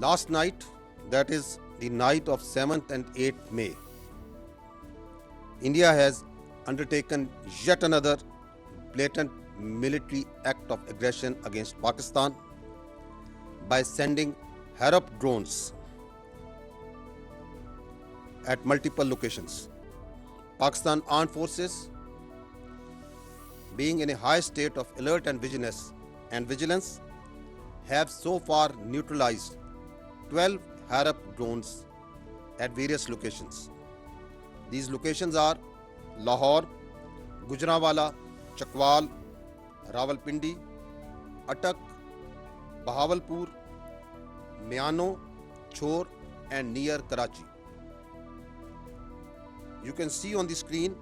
Last night, that is the night of 7th and 8th May, India has undertaken yet another blatant military act of aggression against Pakistan by sending Harap drones at multiple locations. Pakistan Armed Forces, being in a high state of alert and vigilance, have so far neutralized 12 Harap drones at various locations. These locations are Lahore, Gujranwala, Chakwal, Rawalpindi, Attak, Bahawalpur, Miano, Chor, and near Karachi. You can see on the screen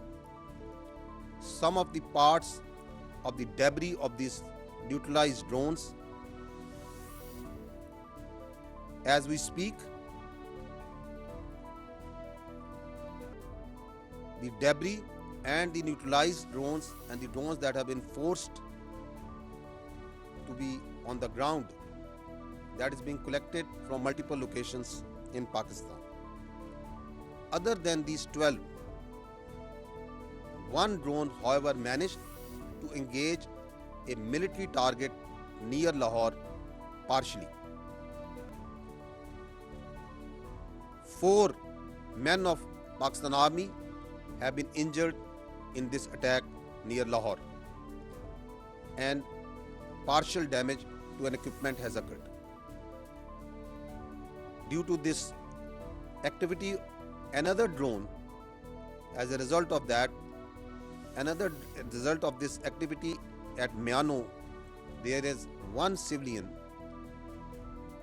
some of the parts of the debris of these neutralized drones. As we speak, the debris and the neutralized drones and the drones that have been forced to be on the ground, that is being collected from multiple locations in Pakistan. Other than these 12, one drone, however, managed to engage a military target near Lahore partially. 4 men of Pakistan Army have been injured in this attack near Lahore, and partial damage to an equipment has occurred. Due to this activity, another drone, as a result of this activity at Miano, there is one civilian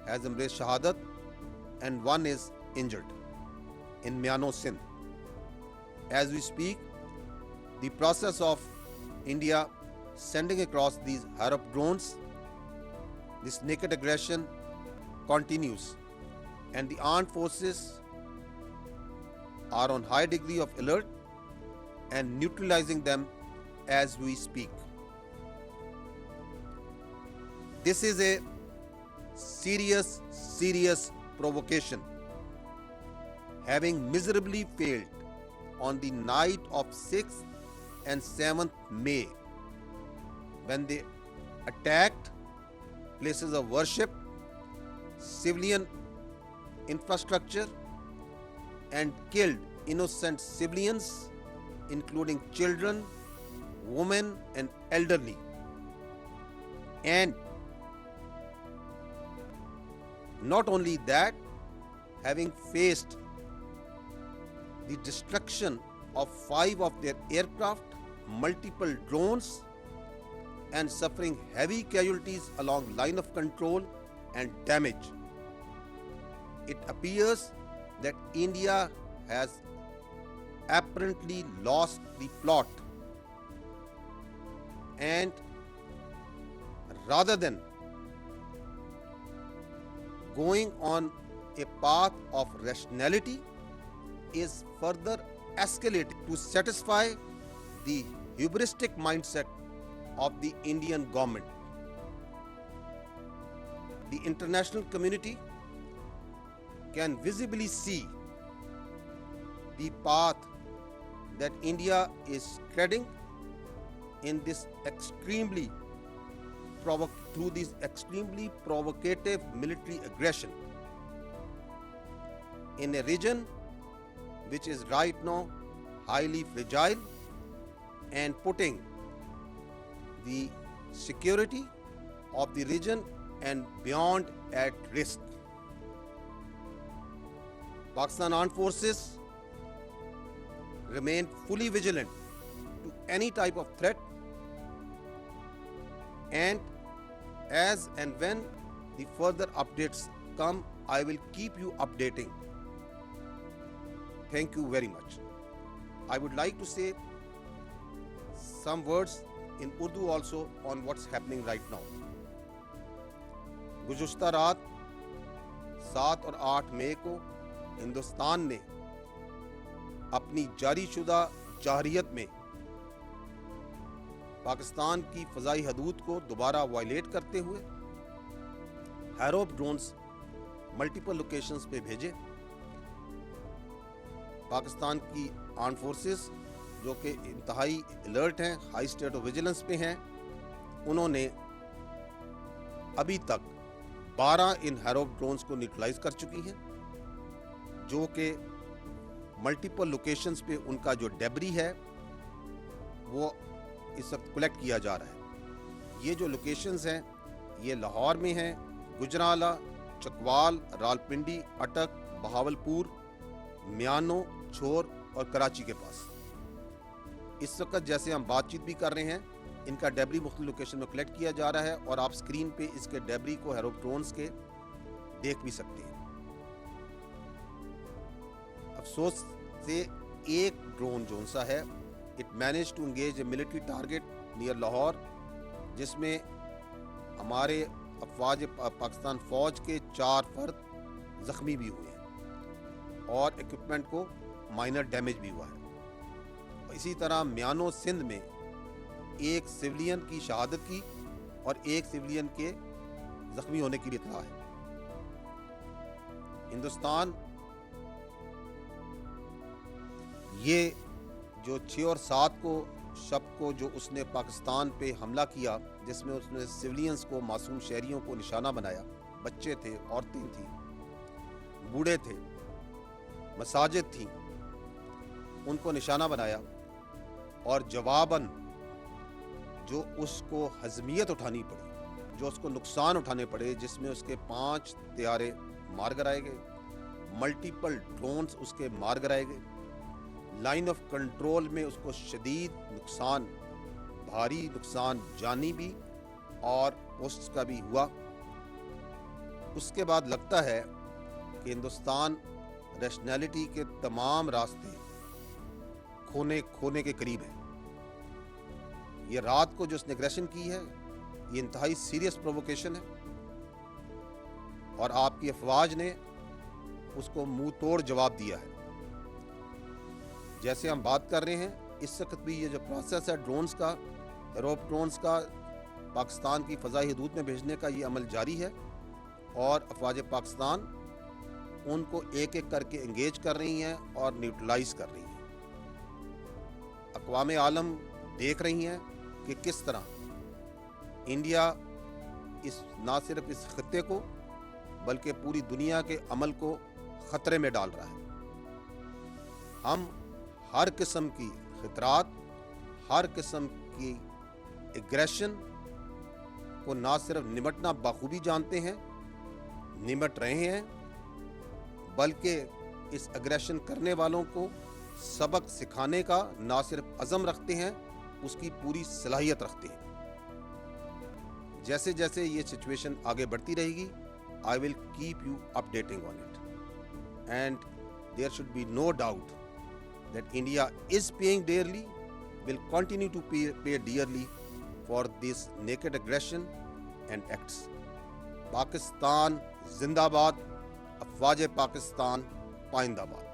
has embraced Shahadat and one is injured in Miano, Sindh. As we speak, the process of India sending across these Harap drones, this naked aggression continues, and the armed forces are on high degree of alert and neutralizing them as we speak. This is a serious provocation, having miserably failed on the night of 6th and 7th May, when they attacked places of worship, civilian infrastructure, and killed innocent civilians, including children, women, and elderly. And not only that, having faced the destruction of 5 of their aircraft, multiple drones, and suffering heavy casualties along line of control and damage, it appears that India has apparently lost the plot, and rather than going on a path of rationality, is further escalated to satisfy the hubristic mindset of the Indian government. The international community can visibly see the path that India is treading in this through this extremely provocative military aggression in a region which is right now highly fragile and putting the security of the region and beyond at risk. Pakistan Armed Forces remain fully vigilant to any type of threat, and as and when the further updates come, I will keep you updating. Thank you very much. I would like to say some words in Urdu also on what's happening right now. गुज़श्ता रात 7 और 8 मई को हिंदुस्तान ने अपनी जारी शुदा जारहियत में पाकिस्तान की फ़ज़ाई हदूद को दोबारा वायलेट करते हुए हैरोप ड्रोन्स ملٹیپل لوکیشنز پہ بھیجے. پاکستان کی آرم فورسز جو کہ انتہائی الرٹ ہیں, ہائی اسٹیٹ آف ویجیلنس پہ ہیں, انہوں نے ابھی تک 12 ان ہیروپ ڈرونز کو نیوٹرلائز کر چکی ہیں, جو کہ ملٹیپل لوکیشنز پہ ان کا جو ڈیبری ہے وہ اس وقت کلیکٹ کیا جا رہا ہے. یہ جو لوکیشنز ہیں یہ لاہور میں ہیں, گجرانوالہ, چکوال, راولپنڈی, اٹک, بہاولپور, میانو, چھور اور کراچی کے پاس. اس وقت جیسے ہم بات چیت بھی کر رہے ہیں ان کا ڈیبری مختلف لوکیشن میں کلیکٹ کیا جا رہا ہے, اور آپ سکرین پہ اس کے ڈیبری کو ہیروپ ڈرونز کے دیکھ بھی سکتے ہیں. افسوس سے ایک ڈرون جو سا ہے it manage to engage a military target near Lahore, جس میں ہمارے افواج پاکستان فوج کے 4 فرد زخمی بھی ہوئے ہیں اور ایکوپمنٹ کو مائنر ڈیمیج بھی ہوا ہے. اسی طرح میانو سندھ میں ایک سویلین کی شہادت کی اور ایک سویلین کے زخمی ہونے کی بھی اطلاع ہے. ہندوستان یہ جو 6 اور 7 کو شب کو جو اس نے پاکستان پہ حملہ کیا, جس میں اس نے سویلینز کو, معصوم شہریوں کو نشانہ بنایا, بچے تھے, عورتیں تھیں, بوڑھے تھے, مساجد تھیں, ان کو نشانہ بنایا, اور جواباً جو اس کو ہضمیت اٹھانی پڑی, جو اس کو نقصان اٹھانے پڑے, جس میں اس کے 5 طیارے مار گرائے گئے, ملٹیپل ڈرونز اس کے مار گرائے گئے, لائن آف کنٹرول میں اس کو شدید نقصان, بھاری نقصان جانی بھی اور پوسٹس کا بھی ہوا. اس کے بعد لگتا ہے کہ ہندوستان ریشنلٹی کے تمام راستے کھونے کے قریب ہے. یہ رات کو جو اس نے ایگریشن کی ہے یہ انتہائی سیریس پرووکیشن ہے, اور آپ کی افواج نے اس کو منہ توڑ جواب دیا ہے. جیسے ہم بات کر رہے ہیں اس وقت بھی یہ جو پروسیس ہے ڈرونز کا, ہیروپ ڈرونز کا پاکستان کی فضائی حدود میں بھیجنے کا, یہ عمل جاری ہے, اور افواج پاکستان ان کو ایک ایک کر کے انگیج کر رہی ہیں اور نیوٹرلائز کر رہی ہیں. اقوام عالم دیکھ رہی ہیں کہ کس طرح انڈیا نہ صرف اس خطے کو بلکہ پوری دنیا کے عمل کو خطرے میں ڈال رہا ہے. ہم ہر قسم کی خطرات, ہر قسم کی ایگریشن کو نہ صرف نمٹنا بخوبی جانتے ہیں, نمٹ رہے ہیں, بلکہ اس ایگریشن کرنے والوں کو سبق سکھانے کا نہ صرف عزم رکھتے ہیں, اس کی پوری صلاحیت رکھتے ہیں. جیسے جیسے یہ سچویشن آگے بڑھتی رہے گی, I will keep you updating on it. And there should be no doubt that India is paying dearly, will continue to pay dearly for this naked aggression and acts. Pakistan زندہ باد, افواج پاکستان پائندہ باد.